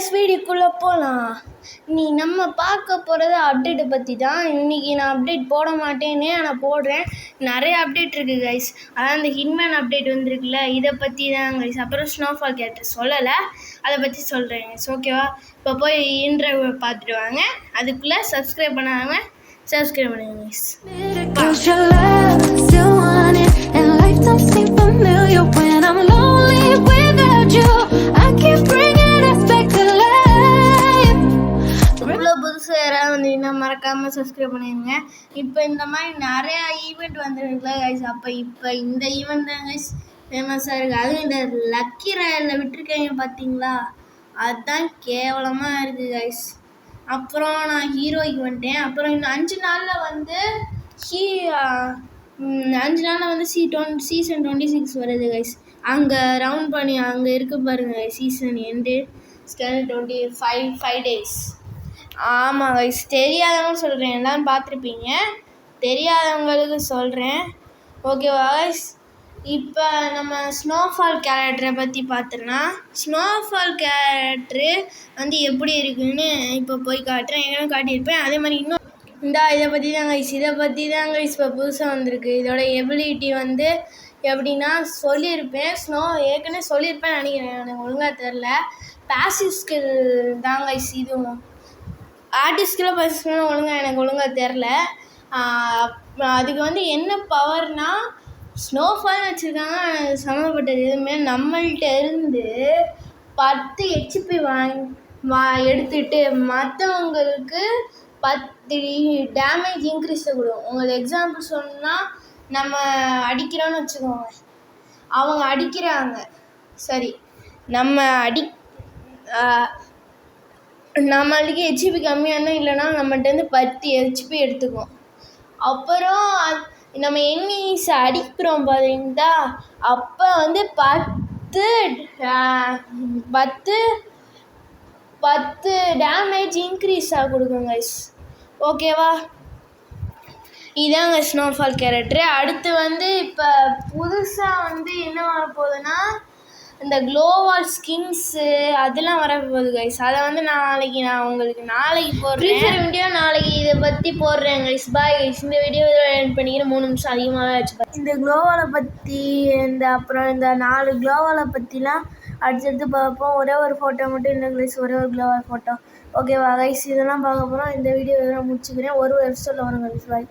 Guys வீடியோக்குள்ளே போகலாம். நம்ம பார்க்க போகிறது அப்டேட்டை பற்றி தான். இன்றைக்கி நான் அப்டேட் போட மாட்டேன்னே ஆனால் போடுறேன். நிறைய அப்டேட் இருக்குது கைஸ். அதான் இந்த ஹிட்மேன் அப்டேட் வந்திருக்குல்ல, இதை பற்றி தான் கைஸ். அப்புறம் ஸ்னோஃபால் கேரக்டர் சொல்லலை, அதை பற்றி சொல்கிறேன் கைஸ். ஓகேவா? இப்போ போய் இன்டர்வியூ பார்த்துட்டு வாங்க. அதுக்குள்ளே சப்ஸ்கிரைப் பண்ணாங்க, சப்ஸ்கிரைப் பண்ணுங்க கைஸ். புதுசாக யாராவது வந்தீங்கன்னா மறக்காமல் சப்ஸ்கிரைப் பண்ணிடுங்க. இப்போ இந்த மாதிரி நிறையா ஈவெண்ட் வந்துருக்குல்ல கைஸ். இப்போ இந்த ஈவெண்ட் தான் கைஸ் ஃபேமஸாக இருக்குது. அதுவும் இந்த லக்கி ராயலில் விட்டுருக்கீங்க பார்த்தீங்களா, அதுதான் கேவலமாக இருக்குது கைஸ். அப்புறம் நான் ஹீரோய்க்கு வந்துட்டேன். அப்புறம் இன்னும் 5 நாளில் வந்து சீசன் 26 வருது கைஸ். அங்கே ரவுண்ட் பண்ணி அங்கே இருக்கு பாருங்க சீசன் எண்டு 25 days. ஆமாம் கைஸ், தெரியாதவங்க சொல்கிறேன், எல்லாம் பார்த்துருப்பீங்க, தெரியாதவங்களுக்கு சொல்கிறேன். ஓகேவா கைஸ்? இப்போ நம்ம ஸ்னோஃபால் கேரக்டரை பற்றி பார்த்தோன்னா, ஸ்னோஃபால் கேரக்டரு வந்து எப்படி இருக்குதுன்னு இப்போ போய் காட்டுறேன். ஏற்கனவே காட்டியிருப்பேன். அதே மாதிரி இன்னும் இதை பற்றி தான் கைஸ் இப்போ புதுசாக வந்திருக்கு. இதோட எபிலிட்டி வந்து எப்படின்னா சொல்லியிருப்பேன், ஏற்கனவே சொல்லியிருப்பேன் நினைக்கிறேன், எனக்கு ஒழுங்காக தெரில. பேசிவ் ஸ்கில் தான் கைஸ். இதுவும் ஆர்டிஸ்கில் பேசினா எனக்கு ஒழுங்காக தெரில. அதுக்கு வந்து என்ன பவர்னால் ஸ்னோஃபால்னு வச்சுருக்காங்க. சம்மந்தப்பட்டது எதுவுமே நம்மள்கிட்ட இருந்து 10 HP எடுத்துகிட்டு மற்றவங்களுக்கு 10 டேமேஜ் இன்க்ரீஸை கொடுக்கும். உங்களுக்கு எக்ஸாம்பிள் சொன்னால், நம்ம அடிக்கிறோன்னு வச்சுக்கோங்க, அவங்க அடிக்கிறாங்க, சரி, நம்மளுக்கு ஹெச்பி கம்மியான இல்லைன்னா நம்மகிட்டேருந்து 10 HP எடுத்துக்கும். அப்புறம் நம்ம எனிமீஸை அடிக்கிறோம் பார்த்தீங்களா, அப்போ வந்து 10 டேமேஜ் இன்க்ரீஸாக கொடுக்கும் கைஸ். ஓகேவா? இதாங்க ஸ்னோஃபால் கேரக்டரு. அடுத்து வந்து இப்போ புதுசாக வந்து என்ன வரப்போகுதுன்னா, இந்த க்ளோவால் ஸ்கின்ஸு அதெல்லாம் வரப்போகுது கைஸ். அதை வந்து நான் உங்களுக்கு நாளைக்கு போடுறேன் வீடியோ. நாளைக்கு இதை பற்றி போடுறேன் கைஸ். Bye guys. இந்த வீடியோ எண்ட் பண்ணிக்கிறேன். 3 நிமிஷம் அதிகமாகவே ஆச்சு. இந்த க்ளோவாலை பற்றி அப்புறம் இந்த 4 க்ளோவாலை பற்றிலாம் அடுத்தடுத்து பார்ப்போம். ஒரே ஒரு ஃபோட்டோ மட்டும் இல்லை கைஸ், ஒரே ஒரு க்ளோவால் ஃபோட்டோ. ஓகேவா கைஸ்? இதெல்லாம் பார்க்க போகிறோம். இந்த வீடியோ இதெல்லாம் முடிச்சுக்கிறேன். ஒரு எபிசோடில் வரும் கைஸ். பாய்.